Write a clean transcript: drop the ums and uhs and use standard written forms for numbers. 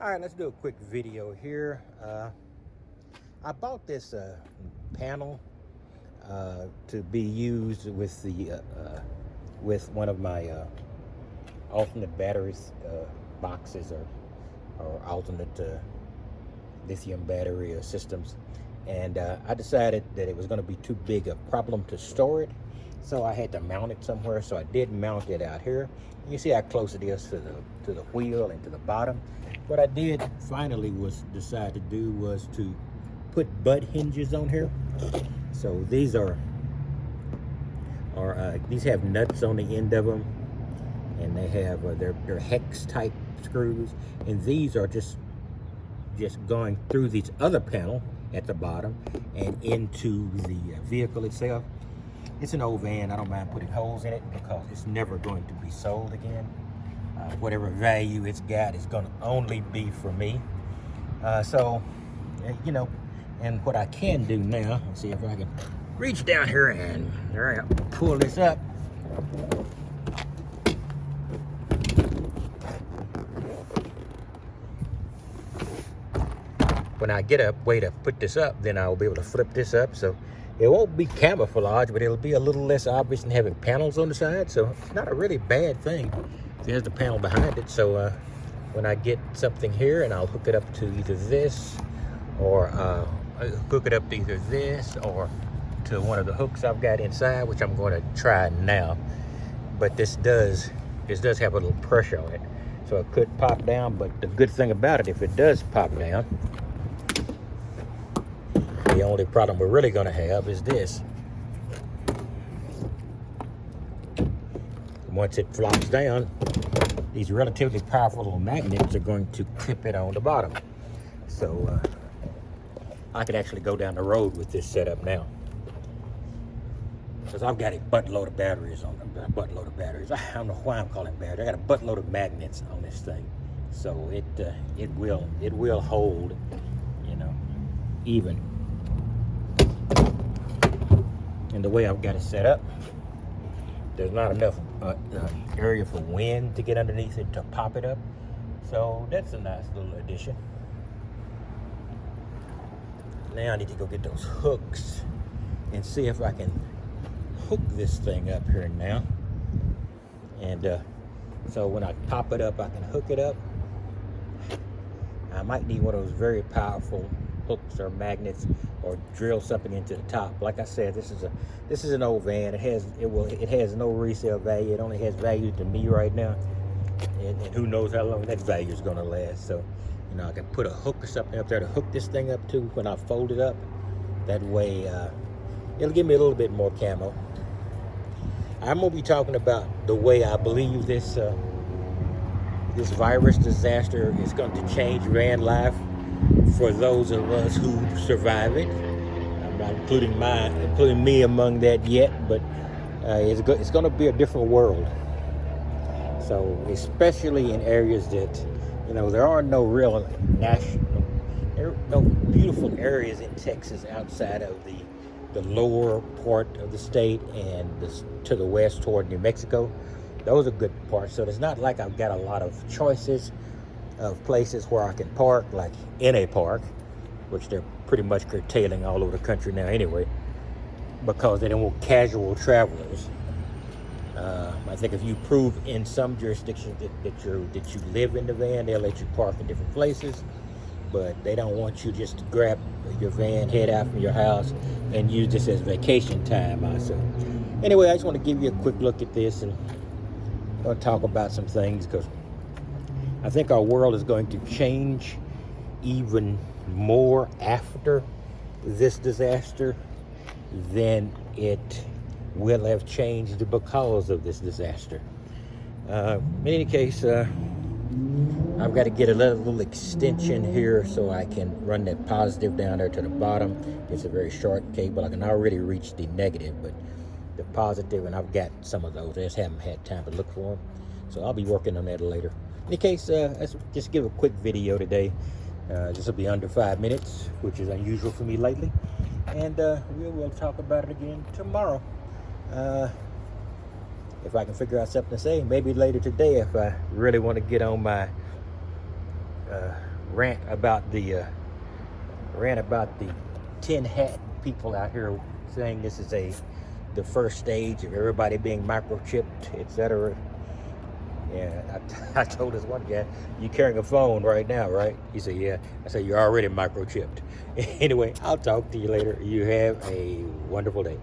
All right, let's do a quick video here. I bought this panel to be used with the with one of my alternate batteries boxes or alternate lithium battery systems, and I decided that it was going to be too big a problem to store it, so I had to mount it somewhere. So I did mount it out here. You see how close it is to the wheel and to the bottom. What I did finally decide to do was to put butt hinges on here. So these these have nuts on the end of them, and they have they're hex type screws, and these are just going through this other panel at the bottom and into the vehicle itself. It's an old van. I don't mind putting holes in it because it's never going to be sold again. Whatever value it's got is going to only be for me. So, you know, and what I can do now, let's see if I can reach down here and pull this up. When I get a way to put this up, then I'll be able to flip this up. So it won't be camouflage, but it'll be a little less obvious than having panels on the side. So it's not a really bad thing. There's the panel behind it. So when I get something here, and I'll hook it up to either this or to one of the hooks I've got inside, which I'm going to try now. But this does have a little pressure on it, so it could pop down. But the good thing about it, if it does pop down, the only problem we're really going to have is this. Once it flops down, these relatively powerful little magnets are going to clip it on the bottom. So I could actually go down the road with this setup now, because I've got a buttload of batteries on them. I don't know why I'm calling it batteries. I got a buttload of magnets on this thing, so it will hold, you know, even. And the way I've got it set up, there's not enough area for wind to get underneath it to pop it up. So that's a nice little addition. Now I need to go get those hooks and see if I can hook this thing up here now. And so when I pop it up, I can hook it up. I might need one of those very powerful hooks or magnets, or drill something into the top. Like I said, this is an old van. It has no resale value. It only has value to me right now, and who knows how long that value is going to last. So, you know, I can put a hook or something up there to hook this thing up to when I fold it up. That way, it'll give me a little bit more camo. I'm gonna be talking about the way I believe this virus disaster is going to change van life for those of us who survive it. I'm not including me among that yet, but it's going to be a different world. So especially in areas that, you know, there are no real no beautiful areas in Texas outside of the lower part of the state and to the west toward New Mexico. Those are good parts. So it's not like I've got a lot of choices of places where I can park, like in a park, which they're pretty much curtailing all over the country now anyway, because they don't want casual travelers. I think if you prove in some jurisdictions that you live in the van, they'll let you park in different places, but they don't want you just to grab your van, head out from your house, and use this as vacation time. So anyway, I just want to give you a quick look at this, and I'll talk about some things, because I think our world is going to change even more after this disaster than it will have changed because of this disaster. In any case, I've got to get a little extension here so I can run that positive down there to the bottom. It's a very short cable. I can already reach the negative, but the positive, and I've got some of those. I just haven't had time to look for them, so I'll be working on that later. In any case, let's just give a quick video today. This will be under 5 minutes, which is unusual for me lately. And we'll talk about it again tomorrow. If I can figure out something to say, maybe later today if I really want to get on my rant about the tin hat people out here saying this is the first stage of everybody being microchipped, etc. Yeah, I told this one guy, "You carrying a phone right now, right?" He said, "Yeah." I said, "You're already microchipped." Anyway, I'll talk to you later. You have a wonderful day.